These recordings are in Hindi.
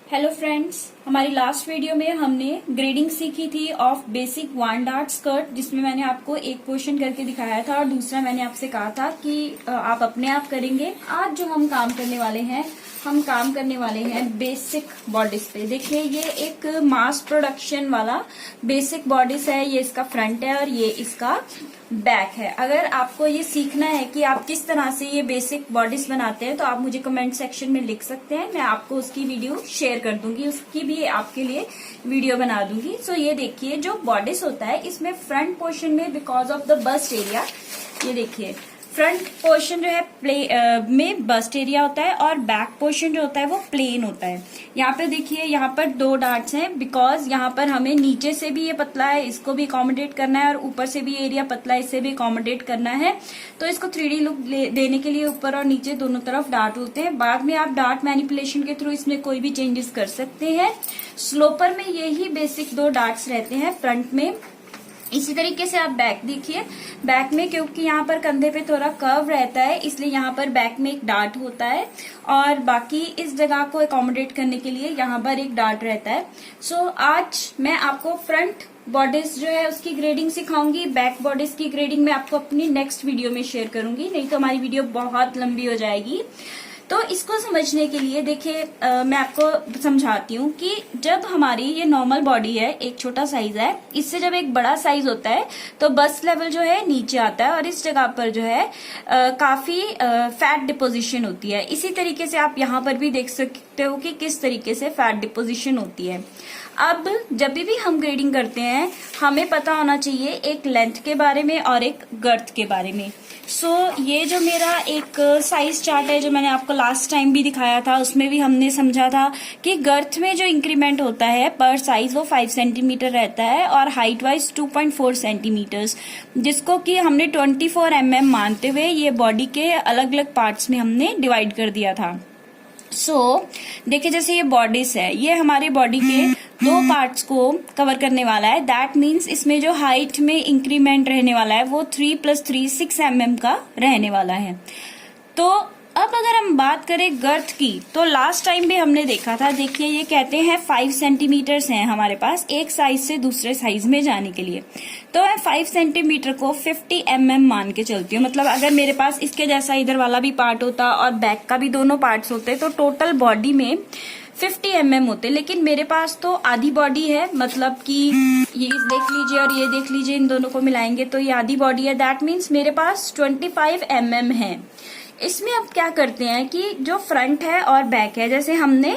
हेलो फ्रेंड्स, हमारी लास्ट वीडियो में हमने ग्रेडिंग सीखी थी of basic one dart skirt, जिसमें मैंने आपको एक क्वेश्चन करके दिखाया था और दूसरा मैंने आपसे कहा था कि आप अपने आप करेंगे। आज जो हम काम करने वाले हैं बेसिक बॉडीज पे। देखिए, ये एक मास प्रोडक्शन वाला बेसिक बॉडीज है। ये इसका फ्रंट है और ये इसका बैक है। अगर आपको ये सीखना है कि आप किस तरह से ये बेसिक बॉडीज बनाते हैं तो आप मुझे कमेंट सेक्शन में लिख सकते हैं। मैं आपको उसकी वीडियो शेयर कर दूंगी, उसकी भी आपके लिए वीडियो बना दूंगी। सो ये देखिए, जो बॉडीज होता है इसमें फ्रंट पोर्शन में because of the bast area, ये देखिए फ्रंट पोर्शन जो है में बस्ट एरिया होता है और बैक पोर्शन जो होता है वो प्लेन होता है। यहाँ पे देखिए, यहाँ पर दो डार्ट्स हैं बिकॉज यहाँ पर हमें नीचे से भी ये पतला है, इसको भी अकोमोडेट करना है, और ऊपर से भी एरिया पतला है, इसे भी अकोमोडेट करना है। तो इसको 3D लुक देने के लिए ऊपर और नीचे दोनों तरफ डार्ट होते हैं। बाद में आप डार्ट मैनिपुलेशन के थ्रू इसमें कोई भी चेंजेस कर सकते हैं। स्लोपर में यही बेसिक दो डार्ट्स रहते हैं फ्रंट में। इसी तरीके से आप बैक देखिए, बैक में क्योंकि यहाँ पर कंधे पे थोड़ा कर्व रहता है इसलिए यहाँ पर बैक में एक डार्ट होता है और बाकी इस जगह को अकोमोडेट करने के लिए यहाँ पर एक डार्ट रहता है। सो आज मैं आपको फ्रंट बॉडीज जो है उसकी ग्रेडिंग सिखाऊंगी। बैक बॉडीज की ग्रेडिंग मैं आपको अपनी नेक्स्ट वीडियो में शेयर करूंगी, नहीं तो हमारी वीडियो बहुत लंबी हो जाएगी। तो इसको समझने के लिए देखिए, मैं आपको समझाती हूँ कि जब हमारी ये नॉर्मल बॉडी है, एक छोटा साइज है, इससे जब एक बड़ा साइज होता है तो बस्ट लेवल जो है नीचे आता है और इस जगह पर जो है काफी फैट डिपोजिशन होती है। इसी तरीके से आप यहाँ पर भी देख सकते हो कि किस तरीके से फैट डिपोजिशन होती है। अब जब भी हम ग्रेडिंग करते हैं हमें पता होना चाहिए एक लेंथ के बारे में और एक गर्थ के बारे में। सो ये जो मेरा एक साइज चार्ट है जो मैंने आपको लास्ट टाइम भी दिखाया था, उसमें भी हमने समझा था कि गर्थ में जो इंक्रीमेंट होता है पर साइज वो 5 सेंटीमीटर रहता है और हाइट वाइज 2.4 सेंटीमीटर्स, जिसको कि हमने 24 mm मानते हुए ये बॉडी के अलग अलग पार्ट्स में हमने डिवाइड कर दिया था। देखिए, जैसे ये बॉडीज है, ये हमारे बॉडी के दो पार्ट्स को कवर करने वाला है। दैट मीन्स इसमें जो हाइट में इंक्रीमेंट रहने वाला है वो 3 + 3 6 mm का रहने वाला है। तो अब अगर हम बात करें गर्थ की, तो लास्ट टाइम भी हमने देखा था। देखिए, ये कहते हैं 5 सेंटीमीटर्स हैं हमारे पास एक साइज से दूसरे साइज में जाने के लिए। तो मैं 5 सेंटीमीटर को 50 mm मान के चलती हूँ। मतलब अगर मेरे पास इसके जैसा इधर वाला भी पार्ट होता और बैक का भी दोनों पार्ट्स होते तो टोटल बॉडी में 50 mm होते, लेकिन मेरे पास तो आधी बॉडी है। मतलब कि ये देख लीजिए और ये देख लीजिए, इन दोनों को मिलाएंगे तो ये आधी बॉडी है। दैट मीन्स मेरे पास 25 mm है। इसमें अब क्या करते हैं कि जो फ्रंट है और बैक है, जैसे हमने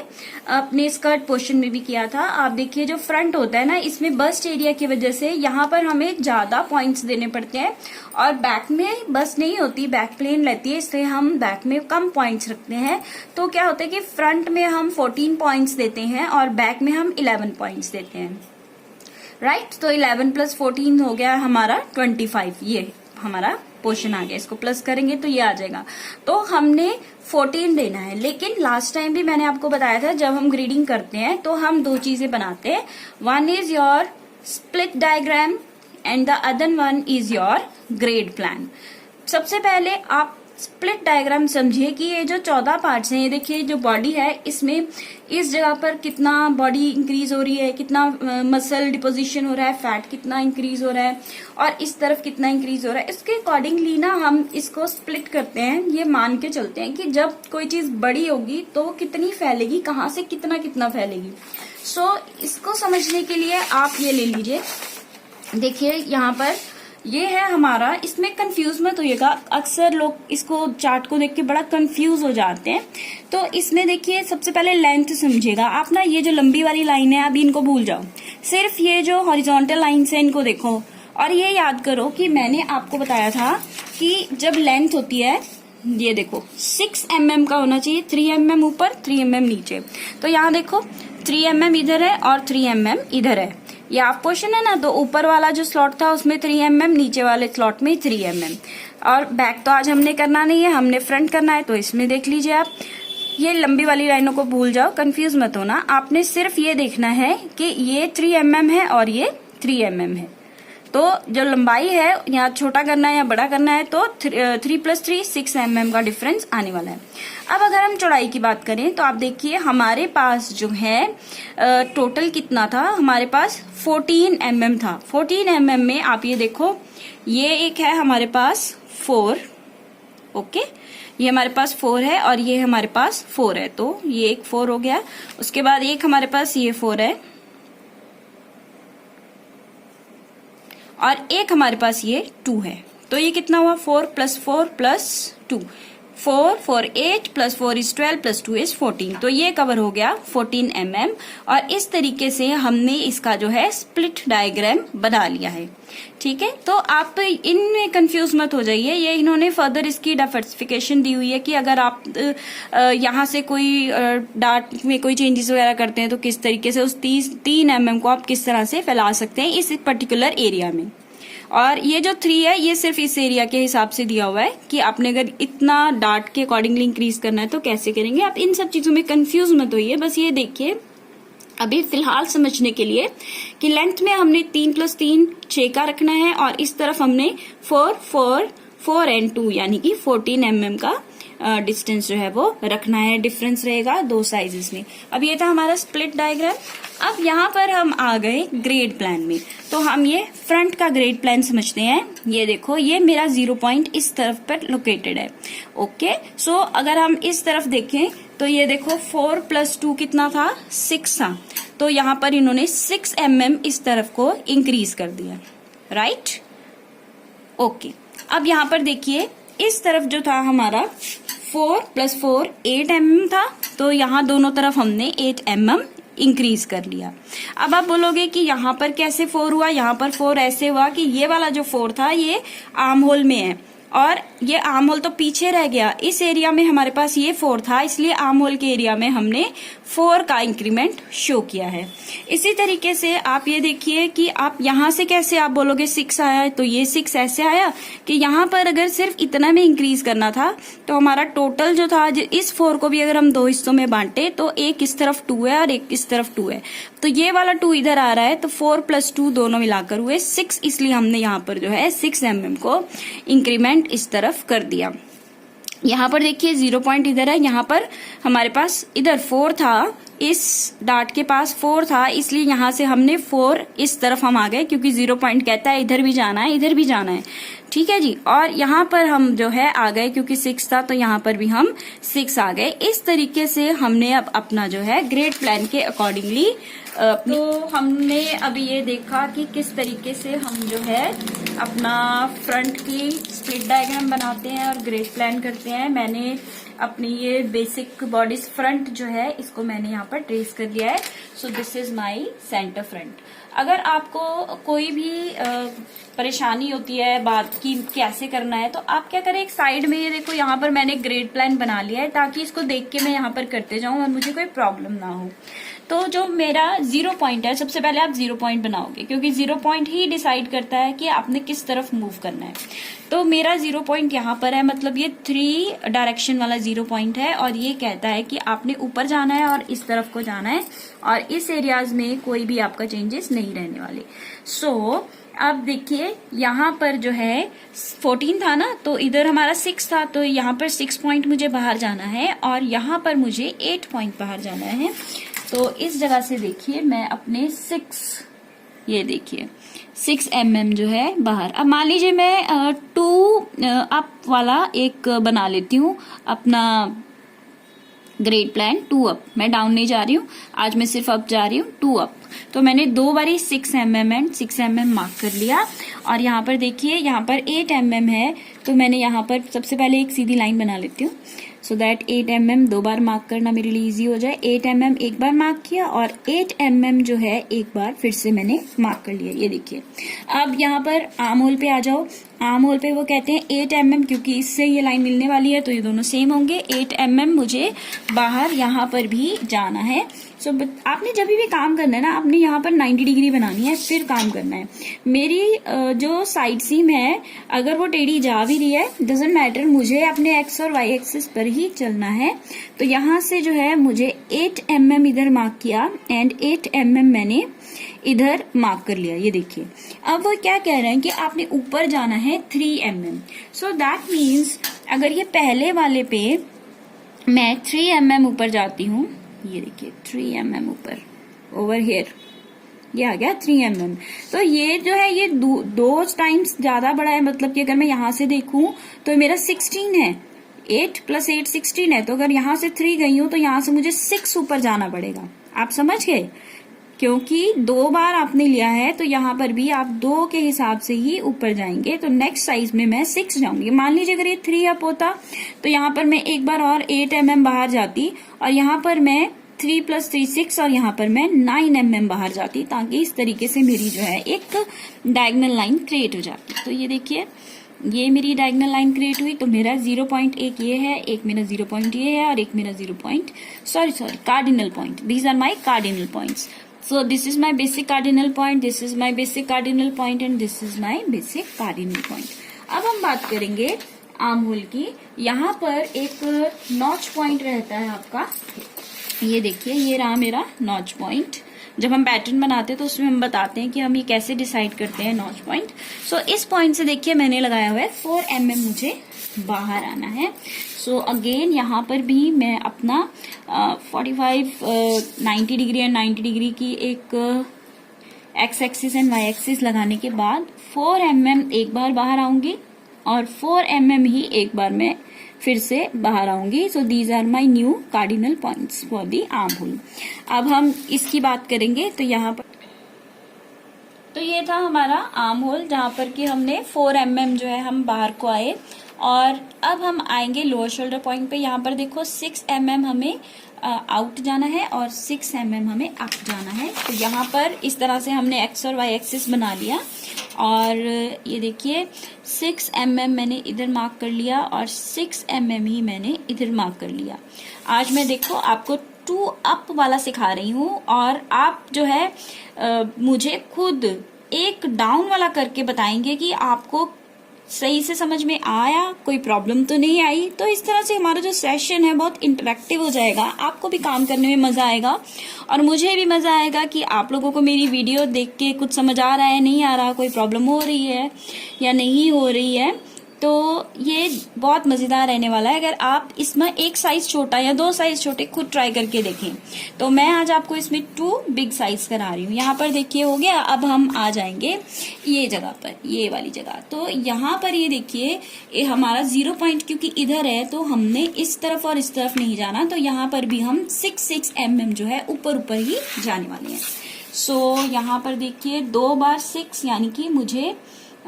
अपने स्कर्ट पोर्शन में भी किया था, आप देखिए जो फ्रंट होता है ना, इसमें बस्ट एरिया की वजह से यहाँ पर हमें ज्यादा पॉइंट्स देने पड़ते हैं और बैक में बस्ट नहीं होती, बैक प्लेन रहती है, इसलिए हम बैक में कम पॉइंट्स रखते हैं। तो क्या होता है कि फ्रंट में हम 14 पॉइंट्स देते हैं और बैक में हम 11 पॉइंट्स देते हैं। राइट, तो 11 + 14 हो गया हमारा 25। ये हमारा पोर्शन आ गया, इसको प्लस करेंगे तो ये आ जाएगा। तो हमने 14 देना है। लेकिन लास्ट टाइम भी मैंने आपको बताया था, जब हम ग्रेडिंग करते हैं तो हम दो चीजें बनाते हैं। One is your split diagram and the other one is your grade plan. सबसे पहले आप स्प्लिट डायग्राम समझिए कि ये जो 14 पार्ट्स हैं, ये देखिए जो बॉडी है इसमें इस जगह पर कितना बॉडी इंक्रीज हो रही है, कितना मसल डिपोजिशन हो रहा है, फैट कितना इंक्रीज हो रहा है और इस तरफ कितना इंक्रीज हो रहा है। इसके अकॉर्डिंगली ना हम इसको स्प्लिट करते हैं। ये मान के चलते हैं कि जब कोई चीज बड़ी होगी तो कितनी फैलेगी, कहाँ से कितना कितना फैलेगी। सो इसको समझने के लिए आप ये ले लीजिए। देखिए यहाँ पर ये है हमारा, इसमें कंफ्यूज मत होइएगा, अक्सर लोग इसको चार्ट को देख के बड़ा कंफ्यूज हो जाते हैं। तो इसमें देखिए, सबसे पहले लेंथ समझिएगा आप ना। ये जो लंबी वाली लाइन है अभी इनको भूल जाओ, सिर्फ ये जो हॉरिजॉन्टल लाइन्स है इनको देखो और ये याद करो कि मैंने आपको बताया था कि जब लेंथ होती है, ये देखो 6 mm का होना चाहिए, 3 mm ऊपर 3 mm नीचे। तो यहाँ देखो 3 mm इधर है और 3 mm इधर है। ये हाफ पोर्शन है ना, तो ऊपर वाला जो स्लॉट था उसमें 3 mm, नीचे वाले स्लॉट में 3 mm। और बैक तो आज हमने करना नहीं है, हमने फ्रंट करना है। तो इसमें देख लीजिए आप, ये लंबी वाली लाइनों को भूल जाओ, कंफ्यूज मत होना। आपने सिर्फ ये देखना है कि ये 3 mm है और ये 3 mm है। तो जो लंबाई है यहाँ छोटा करना है या बड़ा करना है तो 3 + 3 6 mm का डिफरेंस आने वाला है। अब अगर हम चौड़ाई की बात करें तो आप देखिए हमारे पास जो है टोटल कितना था, हमारे पास 14 mm था। 14 mm में आप ये देखो, ये एक है हमारे पास 4, ओके, ये हमारे पास 4 है और ये हमारे पास 4 है, तो ये एक 4 हो गया। उसके बाद एक हमारे पास ये 4 है और एक हमारे पास ये 2 है, तो ये कितना हुआ 4 + 4 + 2, 4 4 8 + 4 = 12 + 2 = 14। तो ये कवर हो गया 14 mm और इस तरीके से हमने इसका जो है स्प्लिट डायग्राम बना लिया है। ठीक है, तो आप इनमें कंफ्यूज मत हो जाइए, ये इन्होंने फर्दर इसकी डाइवर्सिफिकेशन दी हुई है कि अगर आप यहाँ से कोई डार्ट में कोई चेंजेस वगैरह करते हैं तो किस तरीके से उस 3 mm को आप किस तरह से फैला सकते हैं इस पर्टिकुलर एरिया में। और ये जो 3 है ये सिर्फ इस एरिया के हिसाब से दिया हुआ है कि आपने अगर इतना डार्ट के अकॉर्डिंगली इंक्रीज करना है तो कैसे करेंगे। आप इन सब चीजों में कंफ्यूज मत होइए, बस ये देखिए अभी फिलहाल समझने के लिए कि लेंथ में हमने 3 + 3 6 का रखना है और इस तरफ हमने 4 4 4 and 2 यानी कि 14 mm का डिस्टेंस जो है वो रखना है। डिफरेंस रहेगा दो साइजेस में। अब ये था हमारा स्प्लिट डायग्राम। अब यहाँ पर हम आ गए ग्रेड प्लान में, तो हम ये फ्रंट का ग्रेड प्लान समझते हैं। ये देखो, ये मेरा 0 पॉइंट इस तरफ पर लोकेटेड है, ओके। सो अगर हम इस तरफ देखें तो ये देखो 4 + 2 कितना था 6 था, तो यहाँ पर इन्होंने 6 mm इस तरफ को इंक्रीज कर दिया, राइट, ओके। अब यहाँ पर देखिए इस तरफ जो था हमारा 4 + 4 8 mm था, तो यहाँ दोनों तरफ हमने 8 mm इंक्रीज कर लिया। अब आप बोलोगे कि यहाँ पर कैसे 4 हुआ, यहाँ पर 4 ऐसे हुआ कि ये वाला जो 4 था ये आर्म होल में है और ये आर्म होल तो पीछे रह गया। इस एरिया में हमारे पास ये 4 था, इसलिए आर्म होल के एरिया में हमने 4 का इंक्रीमेंट शो किया है। इसी तरीके से आप ये देखिए कि आप यहाँ से कैसे आप बोलोगे 6 आया, तो ये 6 ऐसे आया कि यहाँ पर अगर सिर्फ इतना में इंक्रीज करना था तो हमारा टोटल जो था, इस 4 को भी अगर हम 2 हिस्सों में बांटे तो एक इस तरफ 2 है और एक इस तरफ 2 है, तो ये वाला 2 इधर आ रहा है, तो 4 + 2 दोनों मिलाकर हुए 6, इसलिए हमने यहाँ पर जो है 6 mm को इंक्रीमेंट इस तरफ कर दिया। यहाँ पर देखिए 0 पॉइंट इधर है, यहाँ पर हमारे पास इधर 4 था, इस डार्ट के पास 4 था, इसलिए यहाँ से हमने 4 इस तरफ हम आ गए क्योंकि 0 पॉइंट कहता है इधर भी जाना है इधर भी जाना है, ठीक है जी। और यहाँ पर हम जो है आ गए क्योंकि 6 था, तो यहाँ पर भी हम 6 आ गए। इस तरीके से हमने अब अपना जो है ग्रेड प्लान के अकॉर्डिंगली तो हमने अभी ये देखा कि किस तरीके से हम जो है अपना फ्रंट की स्प्लिट डायग्राम बनाते हैं और ग्रेड प्लान करते हैं। मैंने अपनी ये बेसिक बॉडी फ्रंट जो है इसको मैंने यहाँ पर ट्रेस कर लिया है। So this is my centre front. अगर आपको कोई भी परेशानी होती है बात की कैसे करना है, तो आप क्या करें, एक साइड में ये देखो यहाँ पर मैंने ग्रेड प्लान बना लिया है ताकि इसको देख के मैं यहाँ पर करते जाऊं और मुझे कोई प्रॉब्लम ना हो। तो जो मेरा 0 पॉइंट है, सबसे पहले आप 0 पॉइंट बनाओगे क्योंकि 0 पॉइंट ही डिसाइड करता है कि आपने किस तरफ मूव करना है। तो मेरा 0 पॉइंट यहाँ पर है, मतलब ये 3 डायरेक्शन वाला 0 पॉइंट है और ये कहता है कि आपने ऊपर जाना है और इस तरफ को जाना है और इस एरियाज में कोई भी आपका चेंजेस नहीं रहने वाले। सो अब देखिए यहाँ पर जो है 14 था ना, तो इधर हमारा 6 था, तो यहाँ पर 6 पॉइंट मुझे बाहर जाना है और यहाँ पर मुझे 8 पॉइंट बाहर जाना है। तो इस जगह से देखिए मैं अपने 6, ये देखिए 6 mm जो है बाहर। अब मान लीजिए मैं 2 अप वाला एक बना लेती हूँ अपना ग्रेड प्लान, 2 अप। मैं डाउन नहीं जा रही हूँ आज, मैं सिर्फ अप जा रही हूँ, 2 अप। तो मैंने 2 बारी 6 mm एंड 6 mm मार्क कर लिया और यहाँ पर देखिए यहाँ पर 8 mm है, तो मैंने यहाँ पर सबसे पहले एक सीधी लाइन बना लेती हूँ so that 8 mm 2 bar mark करना मेरे लिए इजी हो जाए। 8 mm एक बार मार्क किया और 8 mm जो है एक बार फिर से मैंने मार्क कर लिया। ये देखिए अब यहाँ पर आर्म होल पे आ जाओ। आर्म होल पे वो कहते हैं 8 mm, क्योंकि इससे ये लाइन मिलने वाली है तो ये दोनों सेम होंगे। 8 mm मुझे बाहर यहाँ पर भी जाना है। सो आपने जब भी काम करना है ना, आपने यहाँ पर 90 डिग्री बनानी है, फिर काम करना है। मेरी जो साइड सीम है, अगर वो टेढ़ी जा भी रही है, डजेंट मैटर, मुझे अपने एक्स और वाई एक्सिस पर ही चलना है। तो यहाँ से जो है मुझे 8 mm इधर मार्क किया एंड 8 mm मैंने इधर मार्क कर लिया। ये देखिए, अब वो क्या कह रहे हैं कि आपने ऊपर जाना है 3 mm। सो दैट मीन्स अगर ये पहले वाले पे मैं 3 mm ऊपर जाती हूँ, ये देखिए 3 mm ऊपर, ओवर हियर ये आ गया 3 mm। तो ये जो है ये दो टाइम्स ज्यादा बड़ा है, मतलब कि अगर मैं यहाँ से देखूं तो मेरा 16 है, 8 + 8 16 है। तो अगर यहाँ से 3 गई हूं तो यहाँ से मुझे 6 ऊपर जाना पड़ेगा। आप समझ गए? क्योंकि 2 बार आपने लिया है तो यहाँ पर भी आप 2 के हिसाब से ही ऊपर जाएंगे। तो नेक्स्ट साइज में मैं 6 जाऊंगी। मान लीजिए अगर ये 3 अप होता तो यहाँ पर मैं एक बार और 8 mm बाहर जाती, और यहाँ पर मैं 3 + 3 6, और यहाँ पर मैं 9 mm बाहर जाती, ताकि इस तरीके से मेरी जो है एक डायगोनल लाइन क्रिएट हो जाती। तो ये देखिए, ये मेरी डायगोनल लाइन क्रिएट हुई। तो मेरा 0.1 ये है, एक मेरा 0 पॉइंट ये है, और एक मेरा cardinal point. These are my cardinal points. So this is my basic cardinal point, this is my basic cardinal point, and this is my basic cardinal point. अब हम बात करेंगे आर्म होल की। यहाँ पर एक नॉच पॉइंट रहता है आपका, ये देखिए, ये रहा मेरा नॉच पॉइंट। जब हम पैटर्न बनाते हैं तो उसमें हम बताते हैं कि हम ये कैसे डिसाइड करते हैं नॉच पॉइंट। सो इस पॉइंट से देखिए मैंने लगाया हुआ है 4 mm मुझे बाहर आना है। सो अगेन यहाँ पर भी मैं अपना 45 90 डिग्री एंड 90 डिग्री की एक X axis and Y axis लगाने के बाद 4 mm एक बार बाहर आऊंगी, और 4 mm ही एक बार मैं फिर से बाहर आऊंगी। So these are my new cardinal points for the armhole. अब हम इसकी बात करेंगे। तो यहाँ पर तो ये था हमारा आर्म होल, जहां पर कि हमने 4 mm जो है हम बाहर को आए। और अब हम आएंगे लोअर शोल्डर पॉइंट पे। यहाँ पर देखो 6 mm हमें आउट जाना है और 6 mm हमें अप जाना है। तो यहाँ पर इस तरह से हमने एक्स और वाई एक्सिस बना लिया, और ये देखिए 6 mm मैंने इधर मार्क कर लिया और 6 mm ही मैंने इधर मार्क कर लिया। आज मैं देखो आपको 2 अप वाला सिखा रही हूँ, और आप जो है मुझे खुद एक डाउन वाला करके बताएंगे कि आपको सही से समझ में आया, कोई प्रॉब्लम तो नहीं आई। तो इस तरह से हमारा जो सेशन है बहुत इंटरेक्टिव हो जाएगा, आपको भी काम करने में मजा आएगा और मुझे भी मजा आएगा कि आप लोगों को मेरी वीडियो देख के कुछ समझ आ रहा है, नहीं आ रहा, कोई प्रॉब्लम हो रही है या नहीं हो रही है। तो ये बहुत मजेदार रहने वाला है। अगर आप इसमें एक साइज छोटा या 2 साइज छोटे खुद ट्राई करके देखें। तो मैं आज आपको इसमें 2 बिग साइज करा रही हूँ। यहाँ पर देखिए हो गया। अब हम आ जाएंगे ये जगह पर, ये वाली जगह। तो यहाँ पर ये देखिए, ये हमारा 0 पॉइंट क्योंकि इधर है तो हमने इस तरफ और इस तरफ नहीं जाना। तो यहाँ पर भी हम 6 mm जो है ऊपर ऊपर ही जाने वाले हैं। सो यहाँ पर देखिए 2 बार 6 यानी कि मुझे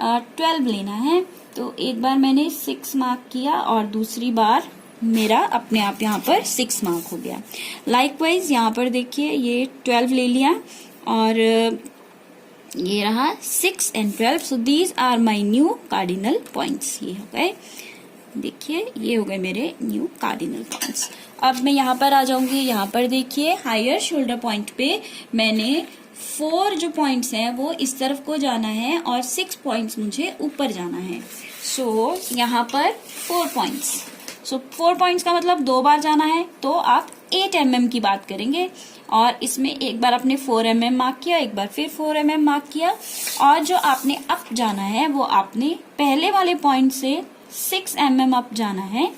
12 लेना है। तो एक बार मैंने 6 मार्क किया और दूसरी बार मेरा अपने आप यहाँ पर 6 मार्क हो गया। लाइकवाइज यहाँ पर देखिए ये 12 ले लिया और ये रहा 6 and 12। So these are my new cardinal points. ये हो गए, देखिए ये हो गए मेरे न्यू कार्डिनल पॉइंट्स। अब मैं यहाँ पर आ जाऊंगी। यहाँ पर देखिए हायर शोल्डर पॉइंट पे मैंने 4 जो पॉइंट्स हैं वो इस तरफ को जाना है और 6 पॉइंट्स मुझे ऊपर जाना है। सो यहाँ पर 4 पॉइंट्स। सो 4 पॉइंट्स का मतलब 2 बार जाना है, तो आप 8 mm की बात करेंगे। और इसमें एक बार आपने 4 mm मार्क किया, एक बार फिर 4 mm मार्क किया, और जो आपने अप जाना है वो आपने पहले वाले पॉइंट से 6 mm अप जाना है,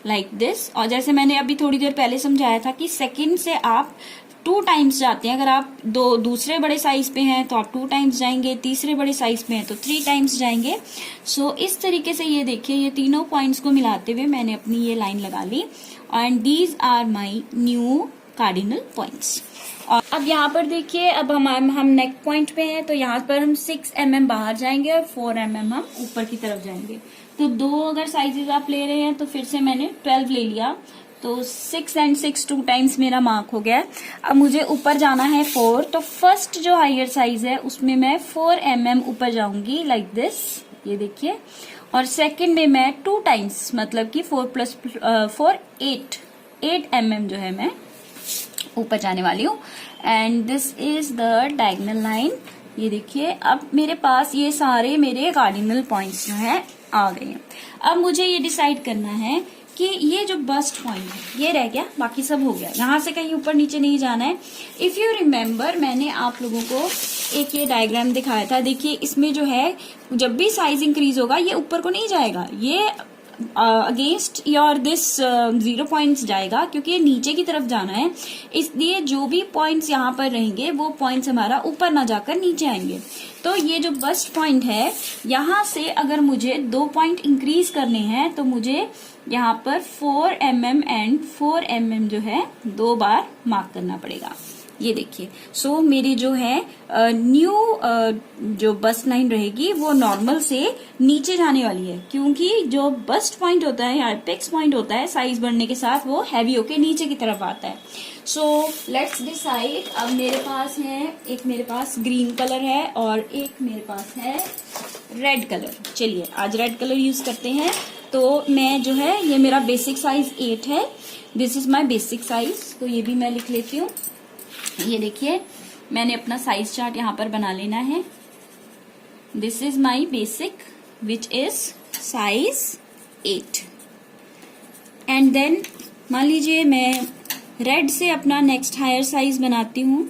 लाइक दिस। और जैसे मैंने अभी थोड़ी देर पहले समझाया था कि सेकंड से आप 2 टाइम्स जाते हैं। अगर आप दूसरे बड़े साइज पे हैं तो आप 2 टाइम्स जाएंगे, तीसरे बड़े साइज पे हैं तो 3 टाइम्स जाएंगे। सो इस तरीके से ये देखिए, ये तीनों पॉइंट्स को मिलाते हुए मैंने अपनी ये लाइन लगा ली, and these are my new cardinal points. और अब यहाँ पर देखिए, अब हम नेक पॉइंट पे हैं, तो यहाँ पर हम 6 mm बाहर जाएंगे और 4 mm हम ऊपर की तरफ जाएंगे। तो 2 अगर साइजेस आप ले रहे हैं तो फिर से मैंने 12 ले लिया, तो 6 and 6 2 टाइम्स मेरा मार्क हो गया। अब मुझे ऊपर जाना है 4। तो फर्स्ट जो हायर साइज है उसमें मैं 4 mm ऊपर जाऊंगी, लाइक दिस, ये देखिए। और सेकंड में मैं 2 टाइम्स, मतलब कि 4 + 4 8 mm जो है मैं ऊपर जाने वाली हूँ। And this is the diagonal line. ये देखिए अब मेरे पास ये सारे मेरे कार्डिनल पॉइंट्स जो है आ गए हैं। अब मुझे ये डिसाइड करना है कि ये जो बस्ट पॉइंट है ये रह गया, बाकी सब हो गया, यहाँ से कहीं ऊपर नीचे नहीं जाना है। इफ यू रिमेम्बर मैंने आप लोगों को एक ये डायग्राम दिखाया था, देखिए इसमें जो है जब भी साइज इंक्रीज होगा ये ऊपर को नहीं जाएगा, ये अगेंस्ट योर दिस 0 पॉइंट्स जाएगा, क्योंकि ये नीचे की तरफ जाना है। इसलिए जो भी पॉइंट्स यहाँ पर रहेंगे वो पॉइंट्स हमारा ऊपर ना जाकर नीचे आएंगे। तो ये जो बस्ट पॉइंट है यहाँ से अगर मुझे 2 पॉइंट इंक्रीज करने हैं तो मुझे यहाँ पर 4 mm एंड 4 mm जो है 2 बार मार्क करना पड़ेगा। ये देखिए सो मेरी जो है न्यू जो बस्ट लाइन रहेगी वो नॉर्मल से नीचे जाने वाली है, क्योंकि जो बस्ट पॉइंट होता है या एपेक्स पॉइंट होता है साइज बढ़ने के साथ वो हैवी होके नीचे की तरफ आता है। So let's decide. अब मेरे पास है, एक मेरे पास ग्रीन कलर है और एक मेरे पास है रेड कलर। चलिए आज रेड कलर यूज करते हैं। तो मैं जो है ये मेरा बेसिक साइज 8 है, this is my basic size, तो ये भी मैं लिख लेती हूँ। ये देखिए मैंने अपना साइज चार्ट यहाँ पर बना लेना है। This is my basic which is size 8 and then मान लीजिए मैं रेड से अपना नेक्स्ट हायर साइज बनाती हूँ।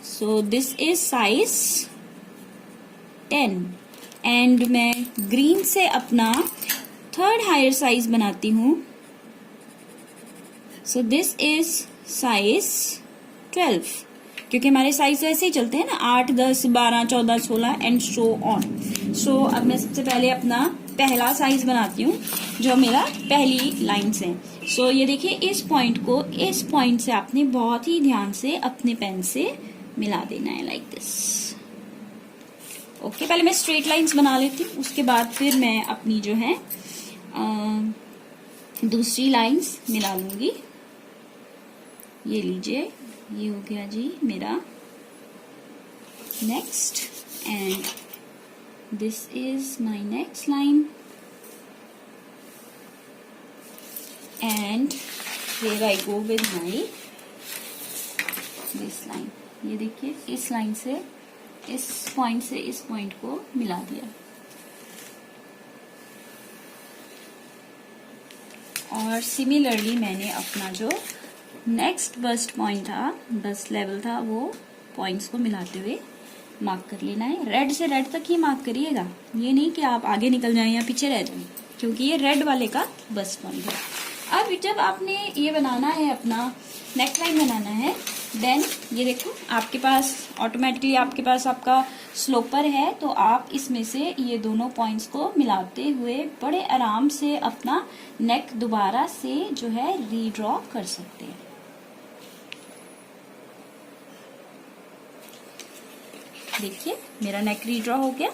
So this is size 10 and मैं ग्रीन से अपना थर्ड हायर साइज बनाती हूँ। सो दिस इज साइज 12, क्योंकि हमारे साइज तो ऐसे ही चलते हैं ना, 8, 10, 12, 14, 16 एंड सो ऑन। सो अब मैं सबसे पहले अपना पहला साइज बनाती हूँ जो मेरा पहली लाइन से। सो ये देखिए इस पॉइंट को इस पॉइंट से आपने बहुत ही ध्यान से अपने पेन से मिला देना है लाइक दिस। ओके पहले मैं स्ट्रेट लाइंस बना लेती हूँ, उसके बाद फिर मैं अपनी जो है दूसरी लाइंस मिला लूंगी। ये लीजिए ये हो गया जी मेरा next and this is my next line and here I go with my this line. ये देखिए इस लाइन से इस पॉइंट को मिला दिया। और सिमिलरली मैंने अपना जो नेक्स्ट बस्ट पॉइंट था, बस्ट लेवल था, वो पॉइंट्स को मिलाते हुए मार्क कर लेना है। रेड से रेड तक ही मार्क करिएगा, ये नहीं कि आप आगे निकल जाएं या पीछे रह जाएं, क्योंकि ये रेड वाले का बस्ट पॉइंट है। अब जब आपने ये बनाना है अपना नेक लाइन बनाना है, देन ये देखो आपके पास ऑटोमेटिकली आपके पास आपका स्लोपर है, तो आप इसमें से ये दोनों पॉइंट्स को मिलाते हुए बड़े आराम से अपना नेक दोबारा से जो है रीड्रॉ कर सकते हैं। देखिए मेरा नेक रीड्रॉ हो गया।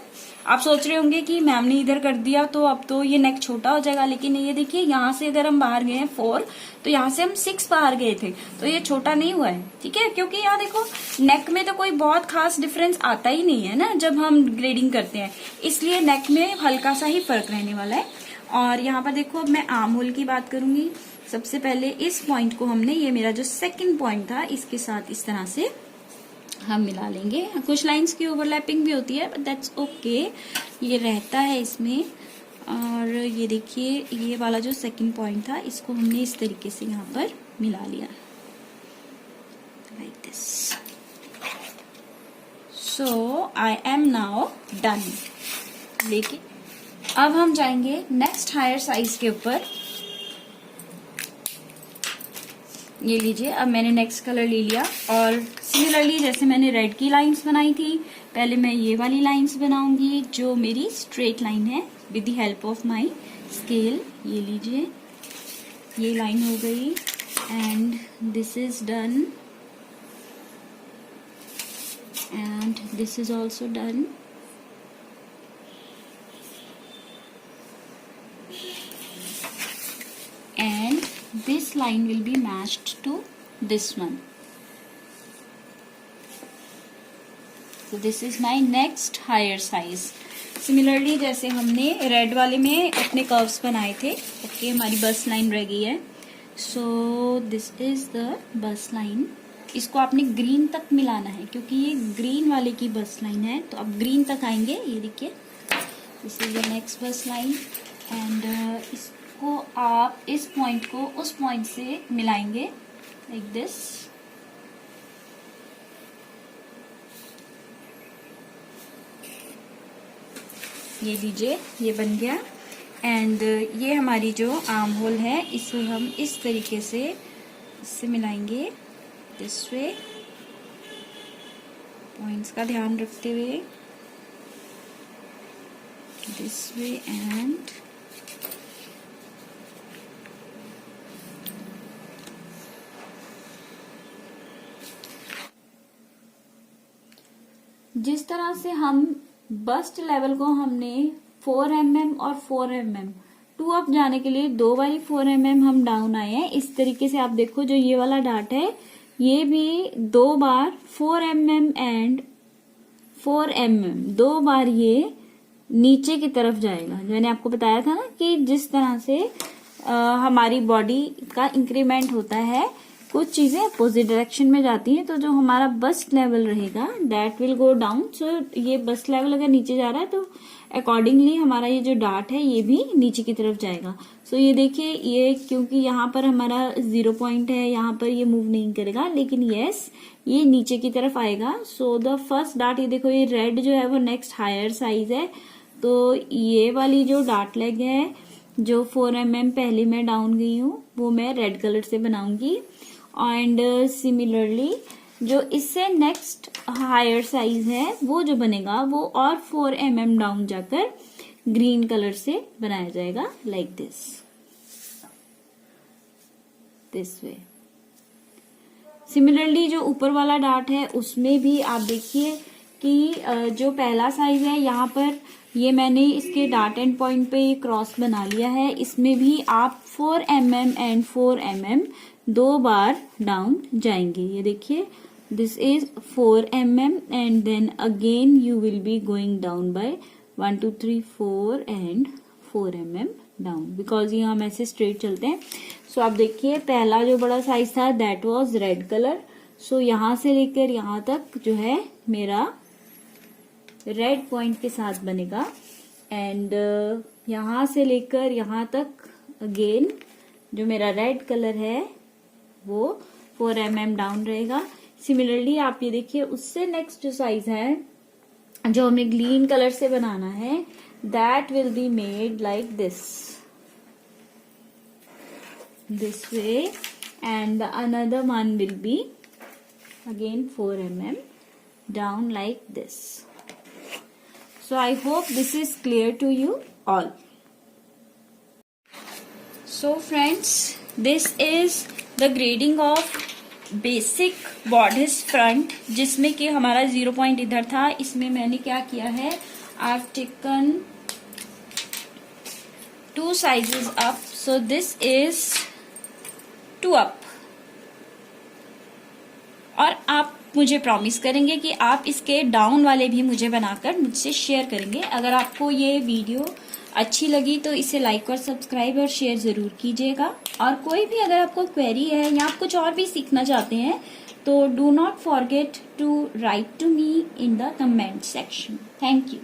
आप सोच रहे होंगे कि मैम ने इधर कर दिया तो अब तो ये नेक छोटा हो जाएगा, लेकिन ये देखिए यहाँ से अगर हम बाहर गए हैं 4 तो यहाँ से हम 6 बाहर गए थे, तो ये छोटा नहीं हुआ है। ठीक है, क्योंकि यहाँ देखो नेक में तो कोई बहुत खास डिफरेंस आता ही नहीं है ना जब हम ग्रेडिंग करते हैं, इसलिए नेक में हल्का सा ही फर्क रहने वाला है। और यहाँ पर देखो अब मैं आर्म होल की बात करूंगी। सबसे पहले इस पॉइंट को हमने, ये मेरा जो सेकेंड पॉइंट था, इसके साथ इस तरह से हम मिला लेंगे। कुछ लाइंस की ओवरलैपिंग भी होती है बट दैट्स ओके, ये रहता है इसमें। और ये देखिए ये वाला जो सेकंड पॉइंट था इसको हमने इस तरीके से यहाँ पर मिला लिया like this. So I am now done. लेकिन अब हम जाएंगे नेक्स्ट हायर साइज के ऊपर। ये लीजिए अब मैंने नेक्स्ट कलर ले लिया और सिमिलरली जैसे मैंने रेड की लाइंस बनाई थी, पहले मैं ये वाली लाइंस बनाऊंगी जो मेरी स्ट्रेट लाइन है with the help of my scale. ये लीजिए ये लाइन हो गई and this is done and this is also done. And this line will be matched to this one. So this is my next higher size. Similarly जैसे हमने रेड वाले में अपने कर्व्स बनाए थे, ओके हमारी बस लाइन रह गई है। So this is the bus line. इसको आपने ग्रीन तक मिलाना है, क्योंकि ये ग्रीन वाले की बस लाइन है। तो अब ग्रीन तक आएंगे, ये देखिए दिस इज द नेक्स्ट बस लाइन। एंड इसको आप इस पॉइंट को उस पॉइंट से मिलाएंगे लाइक दिस। ये लीजिए, ये बन गया। एंड ये हमारी जो आर्म होल है, इसे हम इस तरीके से इससे मिलाएंगे दिस वे, पॉइंट्स का ध्यान रखते हुए दिस वे। एंड जिस तरह से हम बस्ट लेवल को हमने 4 mm और 4 mm 2 अप जाने के लिए 2 बारी 4 mm हम डाउन आए हैं, इस तरीके से आप देखो जो ये वाला डार्ट है ये भी 2 बार 4 mm एंड 4 mm 2 बार ये नीचे की तरफ जाएगा। मैंने आपको बताया था ना कि जिस तरह से हमारी बॉडी का इंक्रीमेंट होता है, कुछ चीजें अपोजिट डायरेक्शन में जाती हैं, तो जो हमारा बस्ट लेवल रहेगा दैट विल गो डाउन। सो ये बस्ट लेवल अगर नीचे जा रहा है तो अकॉर्डिंगली हमारा ये जो डार्ट है ये भी नीचे की तरफ जाएगा। सो ये देखिए, ये क्योंकि यहाँ पर हमारा 0 पॉइंट है, यहाँ पर ये मूव नहीं करेगा, लेकिन यस ये नीचे की तरफ आएगा। सो द फर्स्ट डार्ट, ये देखो ये रेड जो है वो नेक्स्ट हायर साइज है, तो ये वाली जो डार्ट लेग है जो 4 mm पहले मैं डाउन गई हूँ वो मैं रेड कलर से बनाऊंगी। एंड सिमिलरली जो इससे नेक्स्ट हायर साइज है वो जो बनेगा वो और 4 mm डाउन जाकर ग्रीन कलर से बनाया जाएगा लाइक दिस वे। सिमिलरली जो ऊपर वाला डार्ट है उसमें भी आप देखिए कि जो पहला साइज है यहाँ पर ये मैंने इसके डार्ट एंड पॉइंट पे क्रॉस बना लिया है, इसमें भी आप 4 mm एंड 4 mm 2 बार डाउन जाएंगे। ये देखिए this is 4 mm and then again you will be going down by 1 2 3 4 and 4 mm down, because ये हम ऐसे स्ट्रेट चलते हैं। सो आप देखिए पहला जो बड़ा साइज था दैट वाज रेड कलर। सो यहां से लेकर यहां तक जो है मेरा रेड पॉइंट के साथ बनेगा। एंड यहां से लेकर यहां तक अगेन जो मेरा रेड कलर है वो 4 mm डाउन रहेगा। सिमिलरली आप ये देखिए उससे नेक्स्ट जो साइज है जो हमें ग्रीन कलर से बनाना है that will be made like this way and another one will be again 4 mm down like this. So I hope this is clear to you all. So friends, this is the grading of basic bodice front, जिसमें कि हमारा 0 point इधर था। इसमें मैंने क्या किया है, I've taken 2 sizes up, so this is 2 up. और आप मुझे प्रॉमिस करेंगे कि आप इसके डाउन वाले भी मुझे बनाकर मुझसे शेयर करेंगे। अगर आपको ये वीडियो अच्छी लगी तो इसे लाइक और सब्सक्राइब और शेयर जरूर कीजिएगा। और कोई भी अगर आपको क्वेरी है या आप कुछ और भी सीखना चाहते हैं तो do not forget to write to me in the comment section. Thank you.